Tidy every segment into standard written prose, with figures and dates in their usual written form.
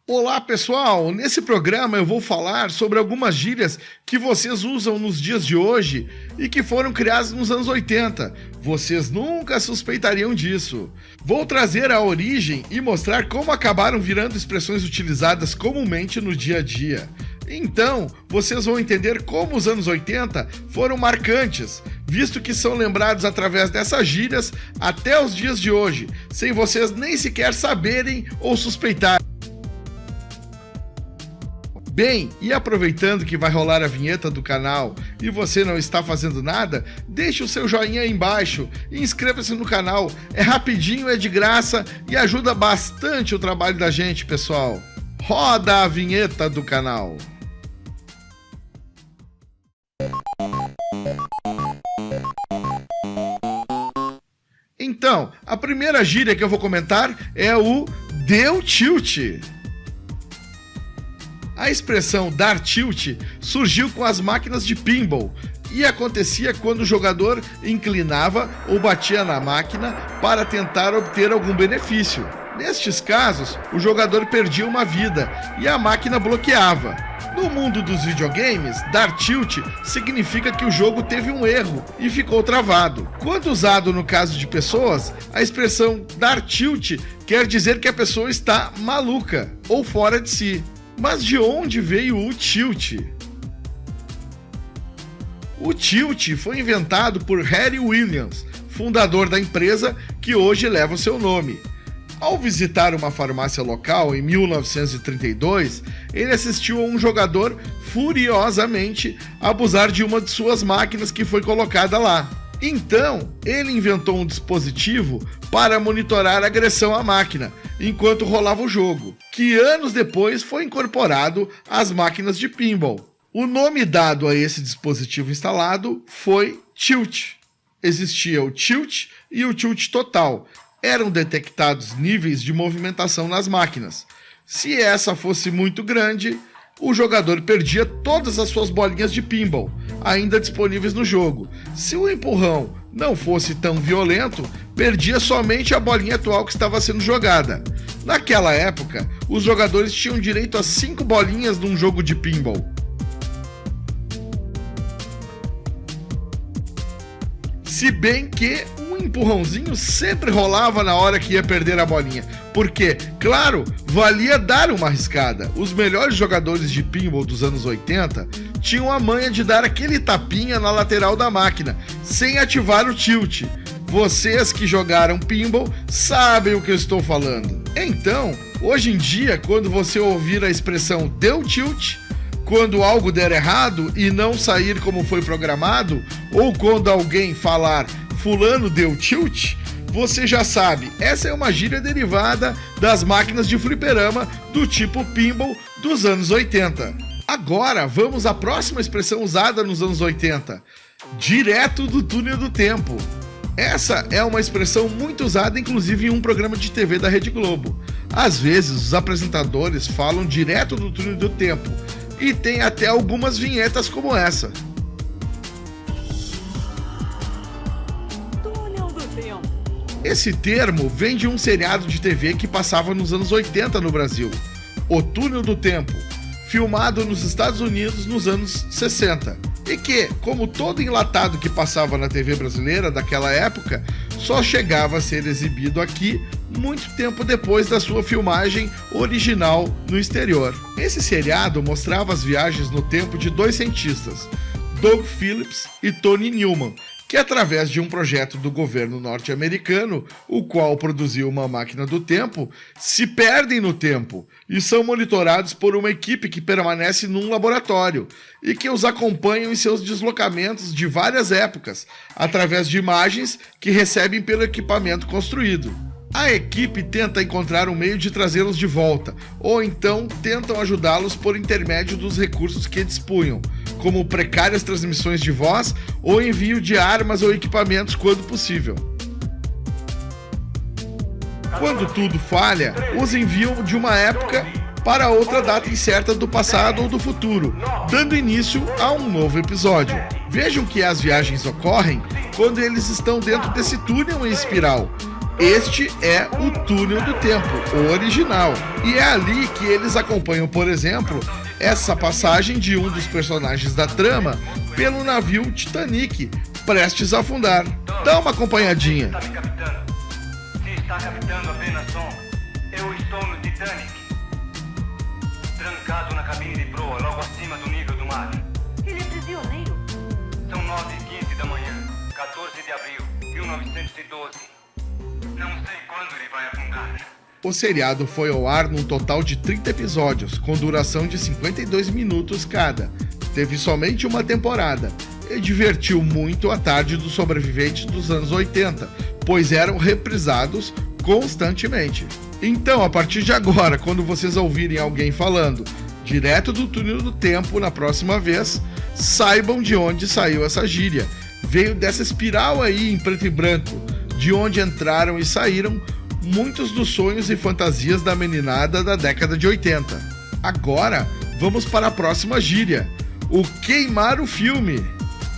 Olá pessoal, nesse programa eu vou falar sobre algumas gírias que vocês usam nos dias de hoje e que foram criadas nos anos 80. Vocês nunca suspeitariam disso. Vou trazer a origem e mostrar como acabaram virando expressões utilizadas comumente no dia a dia. Então, vocês vão entender como os anos 80 foram marcantes, visto que são lembrados através dessas gírias até os dias de hoje, sem vocês nem sequer saberem ou suspeitarem. Bem, e aproveitando que vai rolar a vinheta do canal e você não está fazendo nada, deixe o seu joinha aí embaixo e inscreva-se no canal. É rapidinho, é de graça e ajuda bastante o trabalho da gente, pessoal. Roda a vinheta do canal. Então, a primeira gíria que eu vou comentar é o deu tilt. A expressão dar tilt surgiu com as máquinas de pinball e acontecia quando o jogador inclinava ou batia na máquina para tentar obter algum benefício. Nestes casos, o jogador perdia uma vida e a máquina bloqueava. No mundo dos videogames, dar tilt significa que o jogo teve um erro e ficou travado. Quando usado no caso de pessoas, a expressão dar tilt quer dizer que a pessoa está maluca ou fora de si. Mas de onde veio o tilt? O tilt foi inventado por Harry Williams, fundador da empresa que hoje leva o seu nome. Ao visitar uma farmácia local em 1932, ele assistiu a um jogador furiosamente abusar de uma de suas máquinas que foi colocada lá. Então, ele inventou um dispositivo para monitorar a agressão à máquina, enquanto rolava o jogo, que anos depois foi incorporado às máquinas de pinball. O nome dado a esse dispositivo instalado foi tilt. Existia o tilt e o tilt total. Eram detectados níveis de movimentação nas máquinas. Se essa fosse muito grande, o jogador perdia todas as suas bolinhas de pinball, ainda disponíveis no jogo. Se o empurrão não fosse tão violento, perdia somente a bolinha atual que estava sendo jogada. Naquela época, os jogadores tinham direito a 5 bolinhas num jogo de pinball. Se bem que um empurrãozinho sempre rolava na hora que ia perder a bolinha, porque, claro, valia dar uma arriscada. Os melhores jogadores de pinball dos anos 80 tinham a manha de dar aquele tapinha na lateral da máquina, sem ativar o tilt. Vocês que jogaram pinball sabem o que eu estou falando. Então, hoje em dia, quando você ouvir a expressão deu tilt, quando algo der errado e não sair como foi programado, ou quando alguém falar fulano deu tilt, você já sabe, essa é uma gíria derivada das máquinas de fliperama do tipo pinball dos anos 80. Agora vamos à próxima expressão usada nos anos 80, direto do túnel do tempo. Essa é uma expressão muito usada inclusive em um programa de TV da Rede Globo. Às vezes os apresentadores falam direto do túnel do tempo e tem até algumas vinhetas como essa. Esse termo vem de um seriado de TV que passava nos anos 80 no Brasil, O Túnel do Tempo, filmado nos Estados Unidos nos anos 60, e que, como todo enlatado que passava na TV brasileira daquela época, só chegava a ser exibido aqui muito tempo depois da sua filmagem original no exterior. Esse seriado mostrava as viagens no tempo de dois cientistas, Doug Phillips e Tony Newman, que através de um projeto do governo norte-americano, o qual produziu uma máquina do tempo, se perdem no tempo e são monitorados por uma equipe que permanece num laboratório e que os acompanham em seus deslocamentos de várias épocas, através de imagens que recebem pelo equipamento construído. A equipe tenta encontrar um meio de trazê-los de volta, ou então tentam ajudá-los por intermédio dos recursos que dispunham, como precárias transmissões de voz ou envio de armas ou equipamentos quando possível. Quando tudo falha, os enviam de uma época para outra data incerta do passado ou do futuro, dando início a um novo episódio. Vejam que as viagens ocorrem quando eles estão dentro desse túnel em espiral, Este é o Túnel do Tempo, o original. E é ali que eles acompanham, por exemplo, essa passagem de um dos personagens da trama pelo navio Titanic, prestes a afundar. Dá uma acompanhadinha. Se está captando apenas som, eu estou no Titanic, trancado na cabine de proa, logo acima do nível do mar. Ele é prisioneiro. São 9h15 da manhã, 14 de abril, 1912. Não sei quando ele vai afundar. O seriado foi ao ar num total de 30 episódios, com duração de 52 minutos cada. Teve somente uma temporada e divertiu muito a tarde dos sobreviventes dos anos 80, pois eram reprisados constantemente. Então, a partir de agora, quando vocês ouvirem alguém falando direto do Túnel do Tempo na próxima vez, saibam de onde saiu essa gíria. Veio dessa espiral aí em preto e branco, de onde entraram e saíram muitos dos sonhos e fantasias da meninada da década de 80. Agora, vamos para a próxima gíria, o queimar o filme.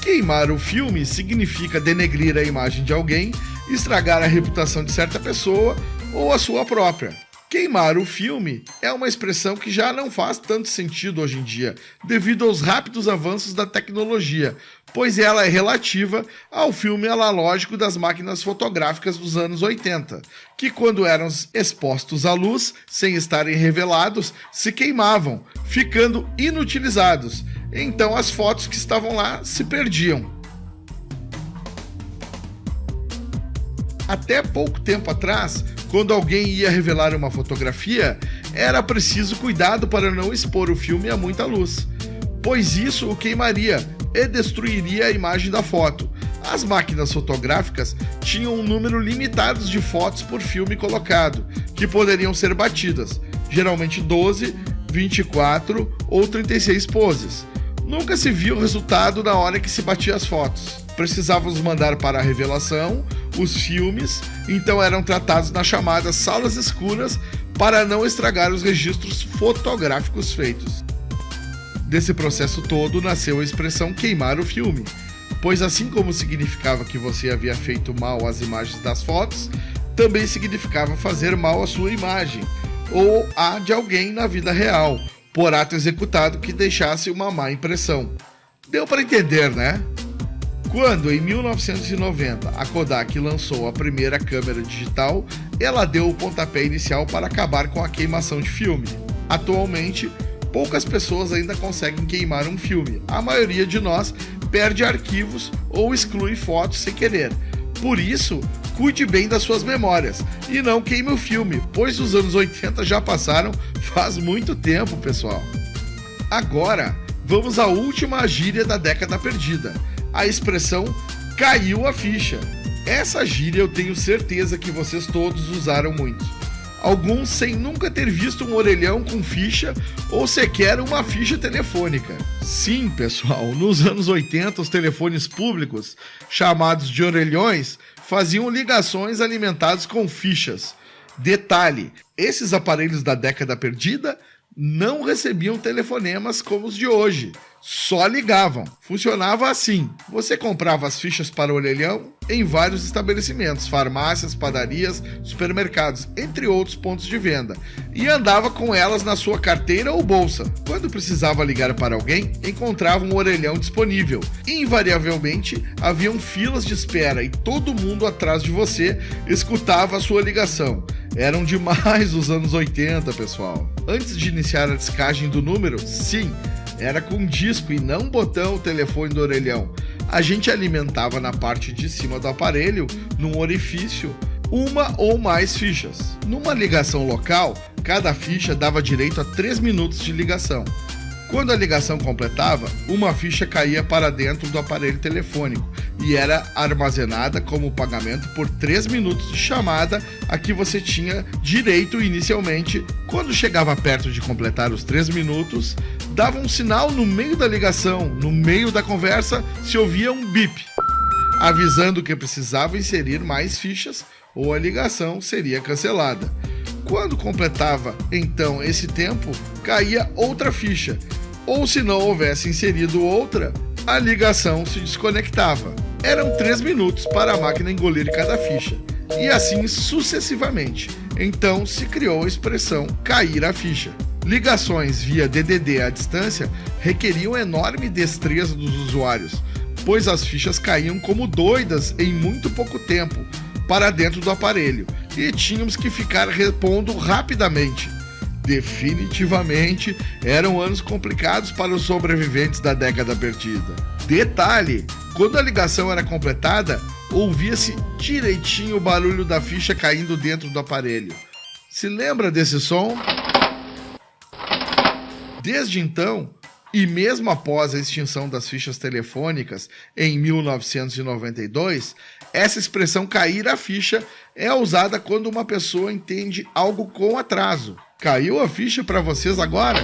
Queimar o filme significa denegrir a imagem de alguém, estragar a reputação de certa pessoa ou a sua própria. Queimar o filme é uma expressão que já não faz tanto sentido hoje em dia, devido aos rápidos avanços da tecnologia, pois ela é relativa ao filme analógico das máquinas fotográficas dos anos 80, que quando eram expostos à luz, sem estarem revelados, se queimavam, ficando inutilizados. Então as fotos que estavam lá se perdiam. Até pouco tempo atrás, quando alguém ia revelar uma fotografia, era preciso cuidado para não expor o filme a muita luz, pois isso o queimaria e destruiria a imagem da foto. As máquinas fotográficas tinham um número limitado de fotos por filme colocado, que poderiam ser batidas, geralmente 12, 24 ou 36 poses. Nunca se viu o resultado na hora que se batia as fotos. Precisávamos mandar para a revelação os filmes, então eram tratados nas chamadas salas escuras para não estragar os registros fotográficos feitos. Desse processo todo nasceu a expressão queimar o filme, pois assim como significava que você havia feito mal às imagens das fotos, também significava fazer mal à sua imagem, ou à de alguém na vida real, por ato executado que deixasse uma má impressão. Deu para entender, né? Quando, em 1990, a Kodak lançou a primeira câmera digital, ela deu o pontapé inicial para acabar com a queimação de filme. Atualmente, poucas pessoas ainda conseguem queimar um filme. A maioria de nós perde arquivos ou exclui fotos sem querer. Por isso, cuide bem das suas memórias e não queime o filme, pois os anos 80 já passaram faz muito tempo, pessoal. Agora, vamos à última gíria da década perdida. A expressão caiu a ficha. Essa gíria eu tenho certeza que vocês todos usaram muito. Alguns sem nunca ter visto um orelhão com ficha ou sequer uma ficha telefônica. Sim, pessoal, nos anos 80 os telefones públicos, chamados de orelhões, faziam ligações alimentados com fichas. Detalhe, esses aparelhos da década perdida não recebiam telefonemas como os de hoje, só ligavam. Funcionava assim: você comprava as fichas para o orelhão em vários estabelecimentos, farmácias, padarias, supermercados, entre outros pontos de venda, e andava com elas na sua carteira ou bolsa. Quando precisava ligar para alguém, encontrava um orelhão disponível. Invariavelmente, haviam filas de espera e todo mundo atrás de você escutava a sua ligação. Eram demais os anos 80, pessoal. Antes de iniciar a discagem do número, sim, era com disco e não botão o telefone do orelhão. A gente alimentava na parte de cima do aparelho, num orifício, uma ou mais fichas. Numa ligação local, cada ficha dava direito a 3 minutos de ligação. Quando a ligação completava, uma ficha caía para dentro do aparelho telefônico e era armazenada como pagamento por 3 minutos de chamada a que você tinha direito inicialmente. Quando chegava perto de completar os 3 minutos, dava um sinal no meio da ligação, no meio da conversa se ouvia um bip, avisando que precisava inserir mais fichas ou a ligação seria cancelada. Quando completava, então, esse tempo, caía outra ficha, ou se não houvesse inserido outra, a ligação se desconectava. Eram 3 minutos para a máquina engolir cada ficha. e assim sucessivamente. Então se criou a expressão cair a ficha. Ligações via DDD à distância requeriam enorme destreza dos usuários, pois as fichas caíam como doidas em muito pouco tempo para dentro do aparelho e tínhamos que ficar repondo rapidamente. Definitivamente eram anos complicados para os sobreviventes da década perdida. Detalhe: quando a ligação era completada, ouvia-se direitinho o barulho da ficha caindo dentro do aparelho. Se lembra desse som? Desde então, e mesmo após a extinção das fichas telefônicas em 1992, essa expressão cair a ficha é usada quando uma pessoa entende algo com atraso. Caiu a ficha para vocês agora?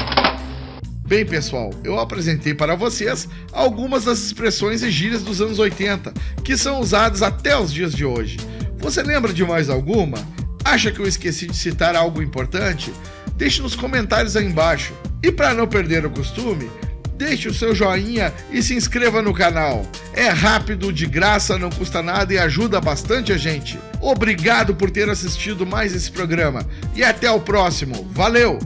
Bem, pessoal, eu apresentei para vocês algumas das expressões e gírias dos anos 80 que são usadas até os dias de hoje. Você lembra de mais alguma? Acha que eu esqueci de citar algo importante? Deixe nos comentários aí embaixo. E para não perder o costume, deixe o seu joinha e se inscreva no canal. É rápido, de graça, não custa nada e ajuda bastante a gente. Obrigado por ter assistido mais esse programa e até o próximo. Valeu!